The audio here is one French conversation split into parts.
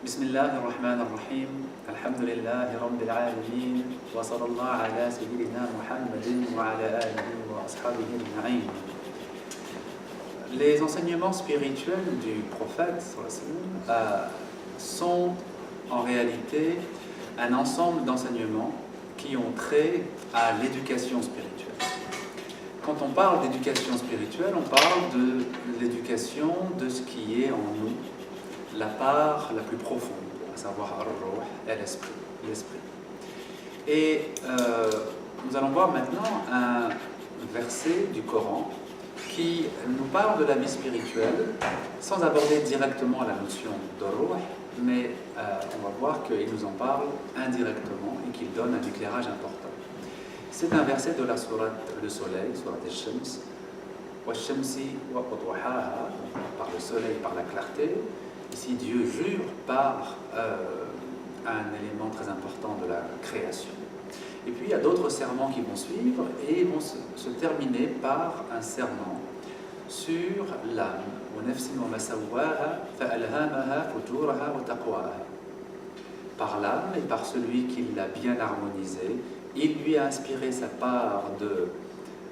بسم الله الرحمن الرحيم الحمد لله رب العالمين وصلى الله على سيدنا محمد وعلى آله وأصحابه أجمعين. Les enseignements spirituels du prophète sont en réalité un ensemble d'enseignements qui ont trait à l'éducation spirituelle. Quand on parle d'éducation spirituelle, on parle de l'éducation de ce qui est en nous, la part la plus profonde, à savoir Ar-Ruh et l'esprit. Et nous allons voir maintenant un verset du Coran qui nous parle de la vie spirituelle sans aborder directement la notion d'Ar-Ruh, mais on va voir qu'il nous en parle indirectement et qu'il donne un éclairage important. C'est un verset de la sourate Le Soleil, sourate Al-Shams, Wa-Shamsi wa-Quduhaha, par le soleil, par la clarté. Ici, Dieu jure par un élément très important de la création. Et puis, il y a d'autres serments qui vont suivre et vont se terminer par un serment sur l'âme. Par l'âme et par celui qui l'a bien harmonisé, il lui a inspiré sa part de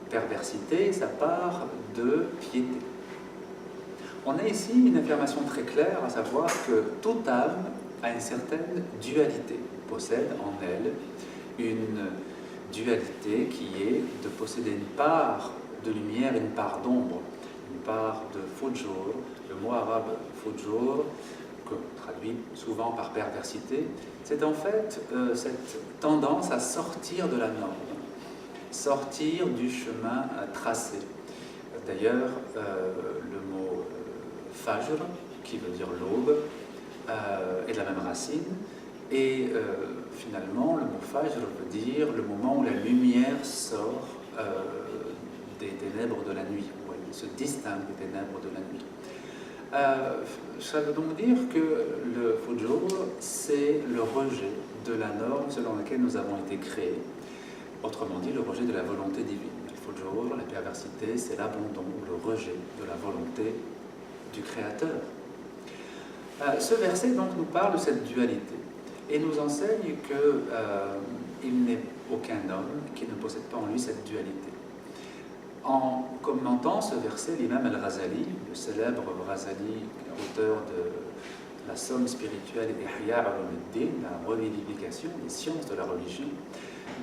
perversité, sa part de piété. On a ici une affirmation très claire, à savoir que toute âme a une certaine dualité, possède en elle une dualité qui est de posséder une part de lumière et une part d'ombre, une part de fujur. Le mot arabe fujur, que traduit souvent par perversité, c'est en fait cette tendance à sortir de la norme, sortir du chemin tracé. D'ailleurs, le mot Fajr, qui veut dire l'aube, est de la même racine, et finalement, le mot Fajr veut dire le moment où la lumière sort des ténèbres de la nuit, où elle se distingue des ténèbres de la nuit. Ça veut donc dire que le Fujur, c'est le rejet de la norme selon laquelle nous avons été créés, autrement dit, le rejet de la volonté divine. Le Fujur, la perversité, c'est l'abandon, le rejet de la volonté du Créateur. Ce verset donc nous parle de cette dualité et nous enseigne qu'il n'est aucun homme qui ne possède pas en lui cette dualité. En commentant ce verset, l'imam Al-Ghazali, le célèbre Ghazali, auteur de la somme spirituelle Ihya al-Ulumuddin, la revivification des sciences de la religion,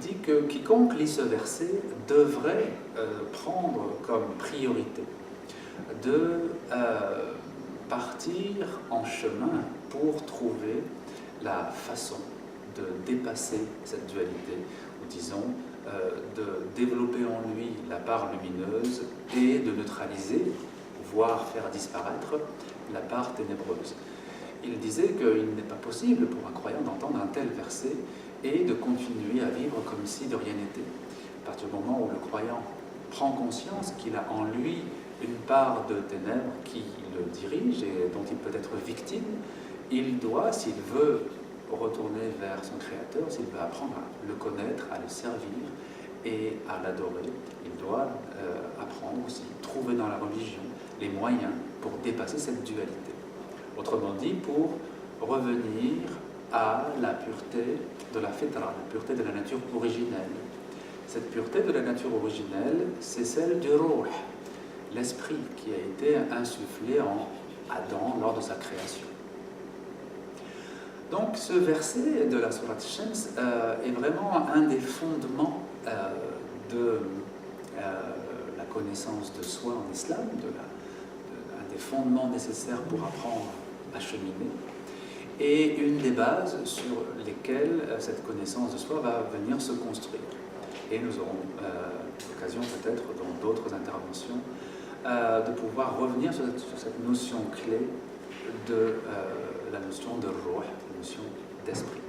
dit que quiconque lit ce verset devrait prendre comme priorité de partir en chemin pour trouver la façon de dépasser cette dualité, ou disons, de développer en lui la part lumineuse et de neutraliser, voire faire disparaître, la part ténébreuse. Il disait qu'il n'est pas possible pour un croyant d'entendre un tel verset et de continuer à vivre comme si de rien n'était. À partir du moment où le croyant prend conscience qu'il a en lui une part de ténèbres qui le dirige et dont il peut être victime, il doit, s'il veut retourner vers son Créateur, s'il veut apprendre à le connaître, à le servir et à l'adorer, il doit apprendre aussi, trouver dans la religion les moyens pour dépasser cette dualité. Autrement dit, pour revenir à la pureté de la fitra, la pureté de la nature originelle. Cette pureté de la nature originelle, c'est celle du ruh, l'esprit qui a été insufflé en Adam lors de sa création. Donc ce verset de la sourate Shams est vraiment un des fondements de la connaissance de soi en islam, un des fondements nécessaires pour apprendre à cheminer, et une des bases sur lesquelles cette connaissance de soi va venir se construire. Et nous aurons l'occasion peut-être dans d'autres interventions de pouvoir revenir sur cette notion clé de la notion de ruh, la notion d'esprit.